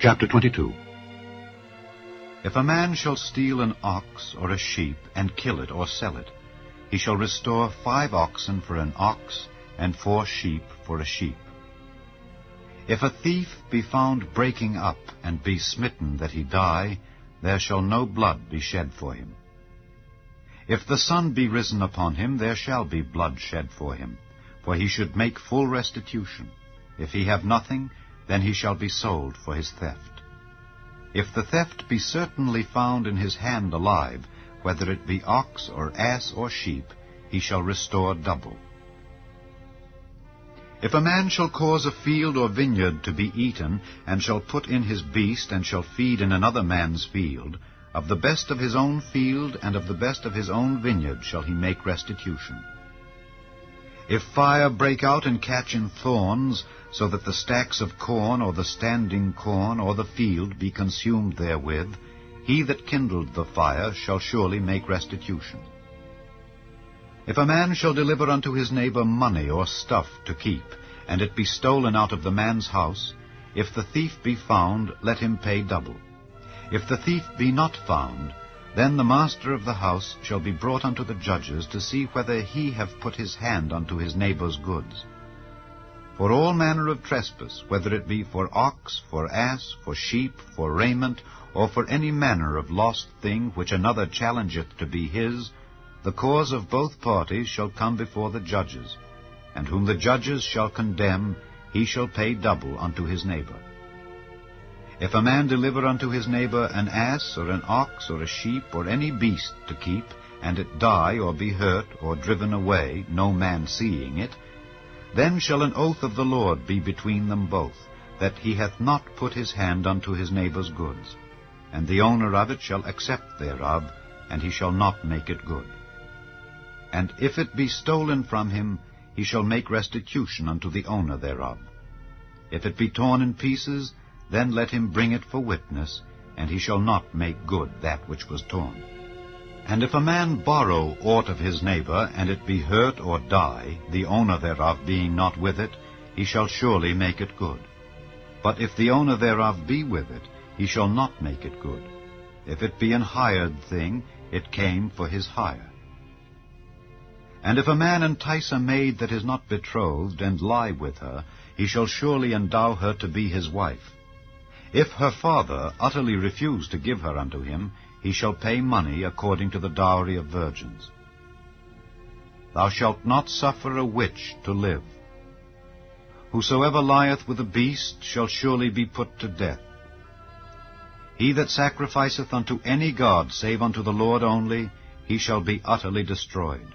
Chapter 22. If a man shall steal an ox or a sheep, and kill it or sell it, he shall restore 5 oxen for an ox, and 4 sheep for a sheep. If a thief be found breaking up, and be smitten that he die, there shall no blood be shed for him. If the sun be risen upon him, there shall be blood shed for him, for he should make full restitution. If he have nothing, then he shall be sold for his theft. If the theft be certainly found in his hand alive, whether it be ox or ass or sheep, he shall restore double. If a man shall cause a field or vineyard to be eaten, and shall put in his beast, and shall feed in another man's field, of the best of his own field and of the best of his own vineyard shall he make restitution. If fire break out and catch in thorns, so that the stacks of corn or the standing corn or the field be consumed therewith, he that kindled the fire shall surely make restitution. If a man shall deliver unto his neighbor money or stuff to keep, and it be stolen out of the man's house, if the thief be found, let him pay double. If the thief be not found, then the master of the house shall be brought unto the judges to see whether he have put his hand unto his neighbor's goods. For all manner of trespass, whether it be for ox, for ass, for sheep, for raiment, or for any manner of lost thing which another challengeth to be his, the cause of both parties shall come before the judges, and whom the judges shall condemn, he shall pay double unto his neighbor. If a man deliver unto his neighbor an ass, or an ox, or a sheep, or any beast to keep, and it die, or be hurt, or driven away, no man seeing it, then shall an oath of the Lord be between them both, that he hath not put his hand unto his neighbor's goods. And the owner of it shall accept thereof, and he shall not make it good. And if it be stolen from him, he shall make restitution unto the owner thereof. If it be torn in pieces, then let him bring it for witness, and he shall not make good that which was torn. And if a man borrow aught of his neighbor, and it be hurt or die, the owner thereof being not with it, he shall surely make it good. But if the owner thereof be with it, he shall not make it good. If it be an hired thing, it came for his hire. And if a man entice a maid that is not betrothed, and lie with her, he shall surely endow her to be his wife. If her father utterly refuse to give her unto him, he shall pay money according to the dowry of virgins. Thou shalt not suffer a witch to live. Whosoever lieth with a beast shall surely be put to death. He that sacrificeth unto any god save unto the Lord only, he shall be utterly destroyed.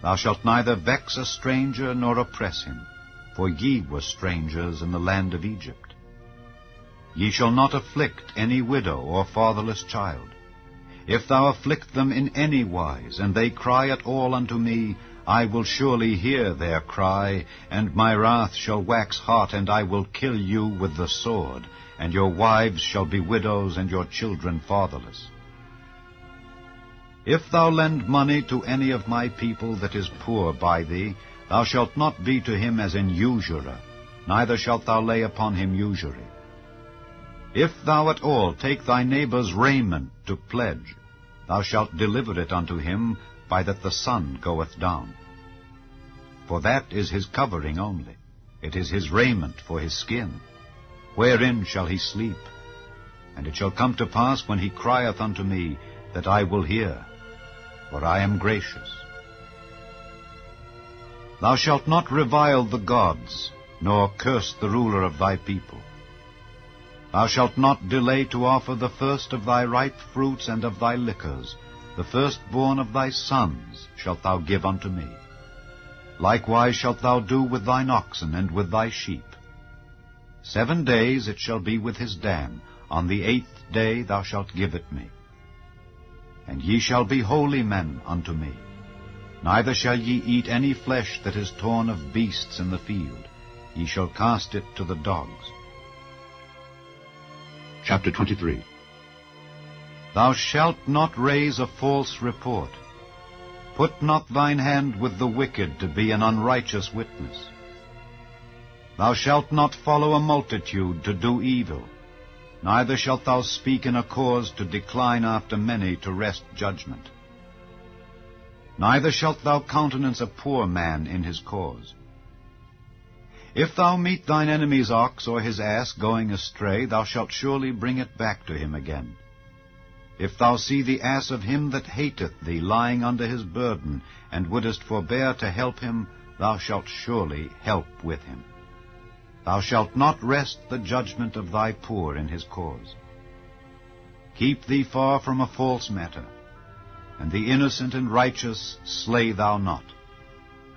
Thou shalt neither vex a stranger nor oppress him, for ye were strangers in the land of Egypt. Ye shall not afflict any widow or fatherless child. If thou afflict them in any wise, and they cry at all unto me, I will surely hear their cry, and my wrath shall wax hot, and I will kill you with the sword, and your wives shall be widows, and your children fatherless. If thou lend money to any of my people that is poor by thee, thou shalt not be to him as an usurer, neither shalt thou lay upon him usury. If thou at all take thy neighbor's raiment to pledge, thou shalt deliver it unto him by that the sun goeth down. For that is his covering only, it is his raiment for his skin. Wherein shall he sleep? And it shall come to pass when he crieth unto me, that I will hear, for I am gracious. Thou shalt not revile the gods, nor curse the ruler of thy people. Thou shalt not delay to offer the first of thy ripe fruits and of thy liquors. The firstborn of thy sons shalt thou give unto me. Likewise shalt thou do with thine oxen and with thy sheep. 7 days it shall be with his dam. On the 8th day thou shalt give it me. And ye shall be holy men unto me. Neither shall ye eat any flesh that is torn of beasts in the field. Ye shall cast it to the dogs. Chapter 23. Thou shalt not raise a false report. Put not thine hand with the wicked to be an unrighteous witness. Thou shalt not follow a multitude to do evil, neither shalt thou speak in a cause to decline after many to wrest judgment. Neither shalt thou countenance a poor man in his cause. If thou meet thine enemy's ox or his ass going astray, thou shalt surely bring it back to him again. If thou see the ass of him that hateth thee lying under his burden, and wouldest forbear to help him, thou shalt surely help with him. Thou shalt not wrest the judgment of thy poor in his cause. Keep thee far from a false matter, and the innocent and righteous slay thou not,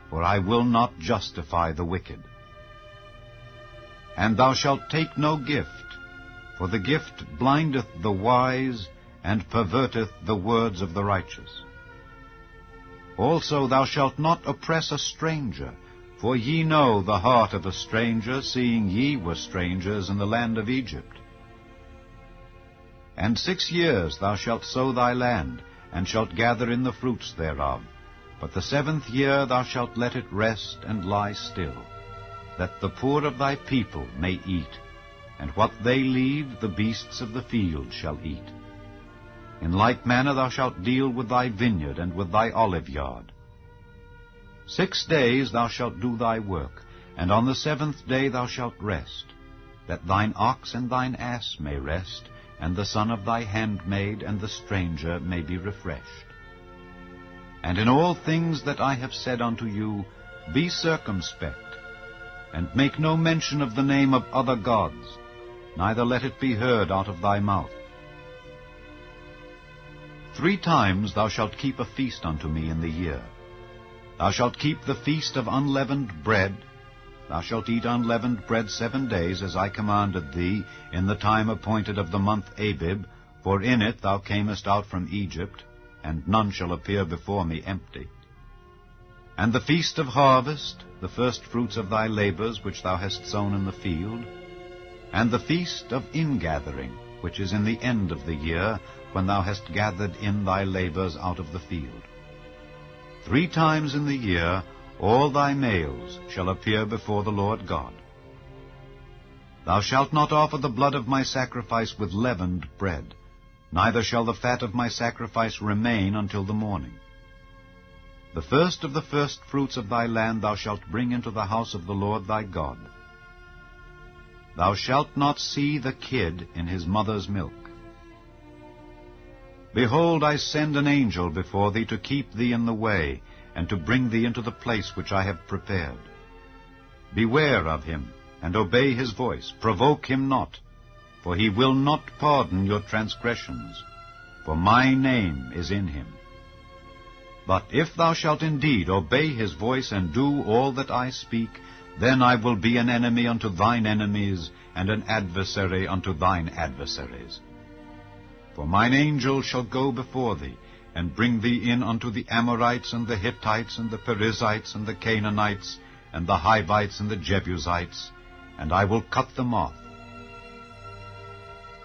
for I will not justify the wicked. And thou shalt take no gift, for the gift blindeth the wise, and perverteth the words of the righteous. Also thou shalt not oppress a stranger, for ye know the heart of a stranger, seeing ye were strangers in the land of Egypt. And 6 years thou shalt sow thy land, and shalt gather in the fruits thereof. But the 7th year thou shalt let it rest and lie still, that the poor of thy people may eat, and what they leave the beasts of the field shall eat. In like manner thou shalt deal with thy vineyard and with thy oliveyard. 6 days thou shalt do thy work, and on the 7th day thou shalt rest, that thine ox and thine ass may rest, and the son of thy handmaid and the stranger may be refreshed. And in all things that I have said unto you, be circumspect, and make no mention of the name of other gods, neither let it be heard out of thy mouth. 3 times thou shalt keep a feast unto me in the year. Thou shalt keep the feast of unleavened bread. Thou shalt eat unleavened bread 7 days, as I commanded thee, in the time appointed of the month Abib, for in it thou camest out from Egypt, and none shall appear before me empty. And the feast of harvest, the first fruits of thy labors which thou hast sown in the field, and the feast of ingathering, which is in the end of the year, when thou hast gathered in thy labors out of the field. 3 times in the year all thy males shall appear before the Lord God. Thou shalt not offer the blood of my sacrifice with leavened bread, neither shall the fat of my sacrifice remain until the morning. The first of the first fruits of thy land thou shalt bring into the house of the Lord thy God. Thou shalt not see the kid in his mother's milk. Behold, I send an angel before thee to keep thee in the way, and to bring thee into the place which I have prepared. Beware of him, and obey his voice. Provoke him not, for he will not pardon your transgressions, for my name is in him. But if thou shalt indeed obey his voice, and do all that I speak, then I will be an enemy unto thine enemies, and an adversary unto thine adversaries. For mine angel shall go before thee, and bring thee in unto the Amorites, and the Hittites, and the Perizzites, and the Canaanites, and the Hivites, and the Jebusites, and I will cut them off.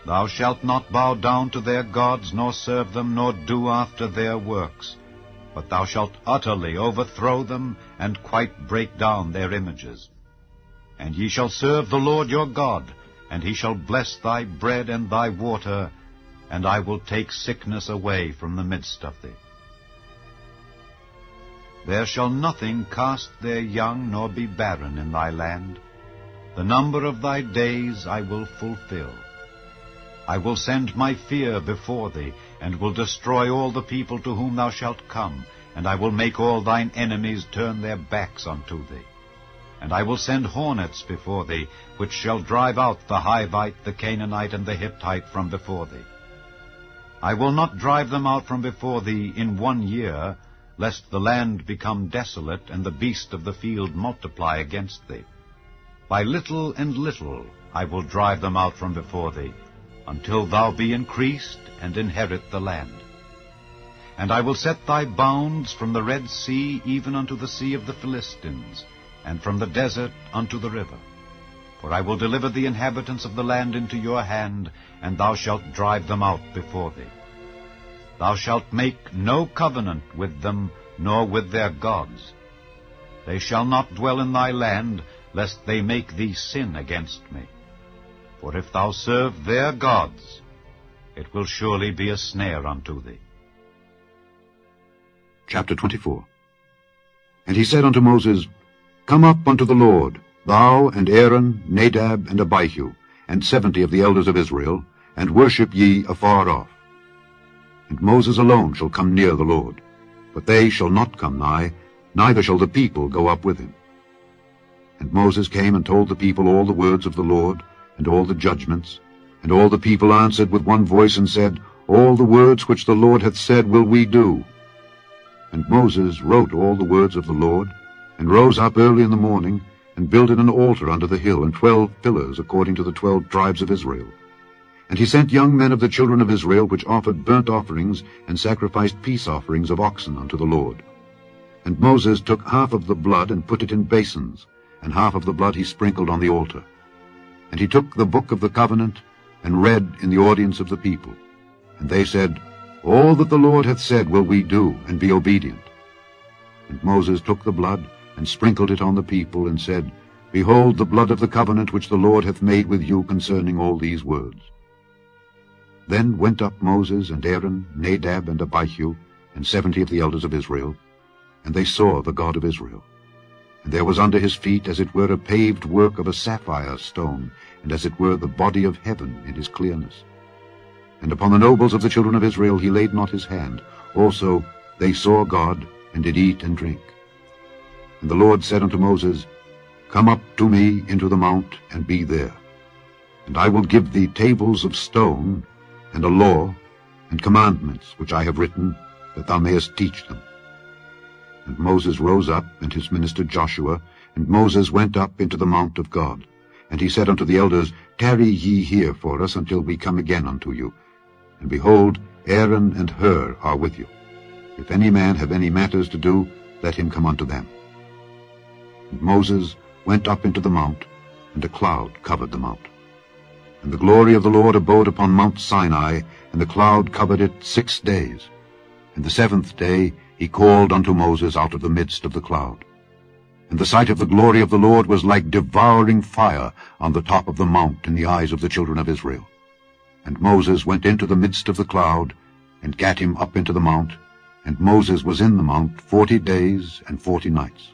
Thou shalt not bow down to their gods, nor serve them, nor do after their works, but thou shalt utterly overthrow them, and quite break down their images. And ye shall serve the Lord your God, and he shall bless thy bread and thy water, and I will take sickness away from the midst of thee. There shall nothing cast their young, nor be barren in thy land. The number of thy days I will fulfill. I will send my fear before thee, and will destroy all the people to whom thou shalt come, and I will make all thine enemies turn their backs unto thee. And I will send hornets before thee, which shall drive out the Hivite, the Canaanite, and the Hittite from before thee. I will not drive them out from before thee in 1 year, lest the land become desolate, and the beast of the field multiply against thee. By little and little I will drive them out from before thee, until thou be increased, and inherit the land. And I will set thy bounds from the Red Sea even unto the sea of the Philistines, and from the desert unto the river. For I will deliver the inhabitants of the land into your hand, and thou shalt drive them out before thee. Thou shalt make no covenant with them, nor with their gods. They shall not dwell in thy land, lest they make thee sin against me. For if thou serve their gods, it will surely be a snare unto thee. Chapter 24. And he said unto Moses, Come up unto the Lord, thou and Aaron, Nadab, and Abihu, and 70 of the elders of Israel, and worship ye afar off. And Moses alone shall come near the Lord, but they shall not come nigh, neither shall the people go up with him. And Moses came and told the people all the words of the Lord, and all the judgments. And all the people answered with one voice, and said, All the words which the Lord hath said will we do. And Moses wrote all the words of the Lord, and rose up early in the morning, and builded an altar under the hill, and 12 pillars according to the 12 tribes of Israel. And he sent young men of the children of Israel, which offered burnt offerings, and sacrificed peace offerings of oxen unto the Lord. And Moses took half of the blood, and put it in basins, and half of the blood he sprinkled on the altar. And he took the book of the covenant, and read in the audience of the people. And they said, All that the Lord hath said will we do, and be obedient. And Moses took the blood, and sprinkled it on the people, and said, Behold the blood of the covenant which the Lord hath made with you concerning all these words. Then went up Moses and Aaron, Nadab and Abihu, and 70 of the elders of Israel, and they saw the God of Israel. And there was under his feet as it were a paved work of a sapphire stone, and as it were the body of heaven in his clearness. And upon the nobles of the children of Israel he laid not his hand. Also they saw God, and did eat and drink. And the Lord said unto Moses, Come up to me into the mount, and be there. And I will give thee tables of stone, and a law, and commandments which I have written, that thou mayest teach them. And Moses rose up, and his minister Joshua, and Moses went up into the mount of God. And he said unto the elders, Tarry ye here for us until we come again unto you. And behold, Aaron and Hur are with you. If any man have any matters to do, let him come unto them. And Moses went up into the mount, and a cloud covered the mount. And the glory of the Lord abode upon Mount Sinai, and the cloud covered it 6 days. And the 7th day he called unto Moses out of the midst of the cloud. And the sight of the glory of the Lord was like devouring fire on the top of the mount in the eyes of the children of Israel. And Moses went into the midst of the cloud, and gat him up into the mount, and Moses was in the mount 40 days and 40 nights.